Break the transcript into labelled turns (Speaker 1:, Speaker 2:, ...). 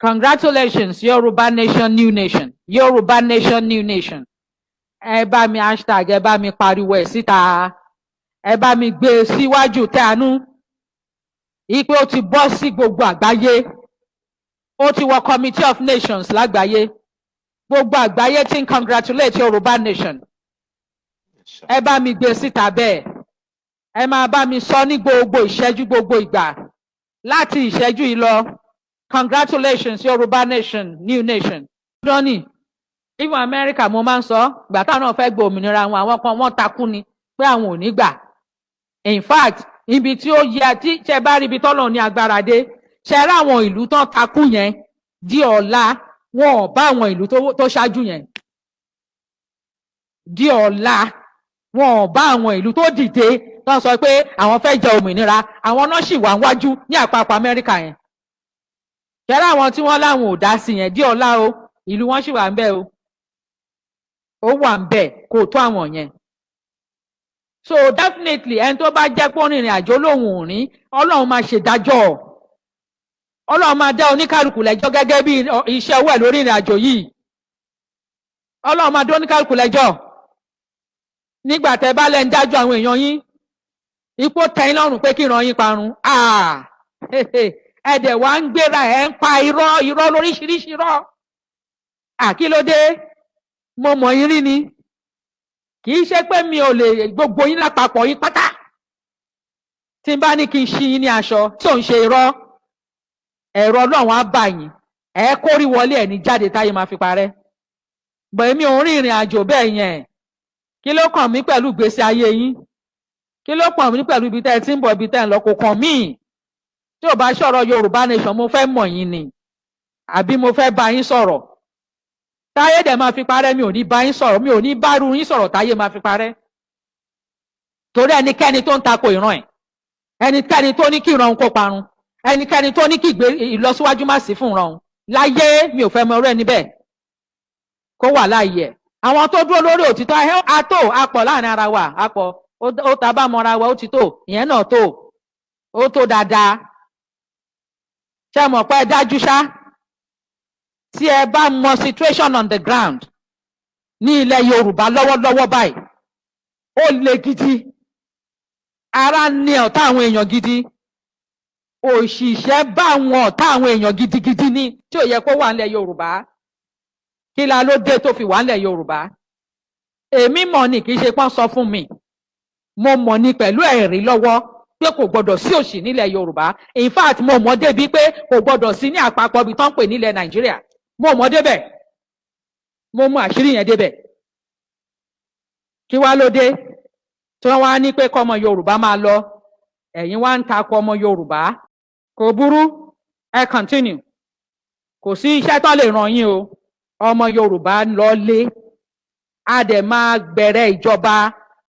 Speaker 1: Congratulations, Yoruba Nation, New Nation. Yoruba Nation, New Nation. Ẹ bá mi hashtag, ẹ bá mi pariwo ẹ̀ síta. Ẹ bá mi gbé síwájú tẹ́ánú. Ipe ó ti bọ́ sí gbogbo àgbáyé. Ó ti wọ Committee of Nations lágbàáyé. Gbogbo àgbáyé ti ń congratulate Yoruba Nation. Ẹ bá mi gbé síta bẹ́ẹ̀. Ẹ máa bá mi sọ ní gbogbo ìṣẹ́jú gbogbo ìgbà. Láti ìṣẹ́jú yìí lọ. Congratulations, Yoruba Nation, New Nation. Donny, even America mo máa ń sọ, ìgbà táwọn náà fẹ́ gba òmìnira wọn, àwọn kan wọ́n takú ni pé àwọn ò ní gbà. In fact, ibi tí ó yẹ tí ṣe bá rí ibi tọ́lọ̀ ní agbára dé, ṣe rí àwọn ìlú tán takú yẹn di ọ̀la wọn ò bá àwọn ìlú tó ṣáájú yẹn. Di ọ̀la wọn ò bá àwọn ìlú tó dìde tán sọ pé àwọn fẹ́ jẹ òmìnira, àwọn náà sì wà wájú ní àpapọ̀ Amẹ́ríkà yẹn. Ṣẹ́rá àwọn tí wọ́n láwọn ò dá sí yẹn dí ọlá o, ìlú wọn sì wà ń bẹ̀ o. Ó wà ń bẹ̀ kò tó àwọn yẹn. So definitely ẹni tó bá jẹ́ pé ó rìnrìn àjò lòun ò rìn, Ọlọ́run máa ṣèdájọ́. Ọlọ́run máa dá oníkálukú lẹ́jọ́ gẹ́gẹ́ bí iṣẹ́ owó ẹ̀ lórí ìrìn àjò yìí. Ọlọ́run máa dá oníkálukú lẹ́jọ́. Nígbà tẹ́ bá lẹ́ ń dájọ́ àwọn èèyàn yín, ipò tẹ́yìn lọ́rùn pé kí ìran yín parun. Ẹ̀dẹ̀ wa ń gbéra ẹ̀ ń pa irọ́ lóríṣiríṣi irọ́. Àkílódé mo mọ̀ yín rí ni kì í ṣe pé mi ò lè gbogbo yín lápapọ̀ yín pátá tí n bá ní kí n ṣí yín ní aṣọ tí ò ń ṣe irọ́ ẹ̀rọ Ọlọ́run á bà yín ẹ̀ kórí wọlé ẹ̀ ní jáde táyé máa fi parẹ́. Bọ̀ èmi ò ń rin ìrìn àjò bẹ́ẹ̀ yẹn. Kí ló kàn mí pẹ̀lú ìgbésí ayé yín? Kí ló kàn mí pẹ̀lú ibi tẹ́ ẹ ti ń bọ̀ ibi tẹ́ ẹ ń lọ? Kò kàn mí. Tí ò bá sọ̀rọ̀ Yorùbá Nation mo fẹ́ mọ̀ yín ni àbí mo fẹ́ bá yín sọ̀rọ̀ táyé dẹ̀ máa fi parẹ́ mi ò ní bá yín sọ̀rọ̀ mi ò ní bá ru yín sọ̀rọ̀ táyé máa fi parẹ́ torí ẹnikẹ́ni tó ń tako ìran ẹ̀ ẹnikẹ́ni tó ní kí ìran kó parun ẹnikẹ́ni tó ní kí ìlọsíwájú má sí fún ìran láyé mi ò fẹ́ mọ ọ̀rẹ́ níbẹ̀ kó wà láàyè ẹ̀ àwọn tó dúró lórí òtítọ́ ẹ̀ á tó apọ̀ láàrin ara wa apọ̀ ó ta bá mọ́ra wa ó ti tó ìyẹn náà tó ó tó dáadáa ṣé mọ̀ pé ẹ dájú ṣá tí ẹ bá mọ situation on the ground ní ilẹ̀ Yorùbá lọ́wọ́lọ́wọ́ báyìí ó le gidi ara ní ọ̀tá àwọn èèyàn gidi òṣìṣẹ́ bá àwọn ọ̀tá àwọn èèyàn gidigidi ní tí ò yẹ kó wà nílẹ̀ Yorùbá kí la ló dé tó fi wà nílẹ̀ Yorùbá èmi mọ̀ ni kì í ṣe pọ́n sọ fún mi mo mọ̀ ni pẹ̀lú ẹ̀rí lọ́wọ́ pé kò gbọdọ̀ sí òṣì nílẹ̀ Yorùbá in fact mo mọ̀ débi pé kò gbọdọ̀ sí ní àpapọ̀ ibi tó ń pè nílẹ̀ Nàìjíríà mo mọ̀ débẹ̀ mo mọ̀ àṣírí yẹn débẹ̀ kí wá ló dé tí wọ́n wá ní pé kọ́mọ Yorùbá máa lọ ẹ̀yin wá ń takò ọmọ Yorùbá kò burú ẹ continue kò sí iṣẹ́ tó lè ràn yín o ọmọ Yorùbá lọ lé a dẹ̀ máa bẹ̀rẹ̀ ìjọba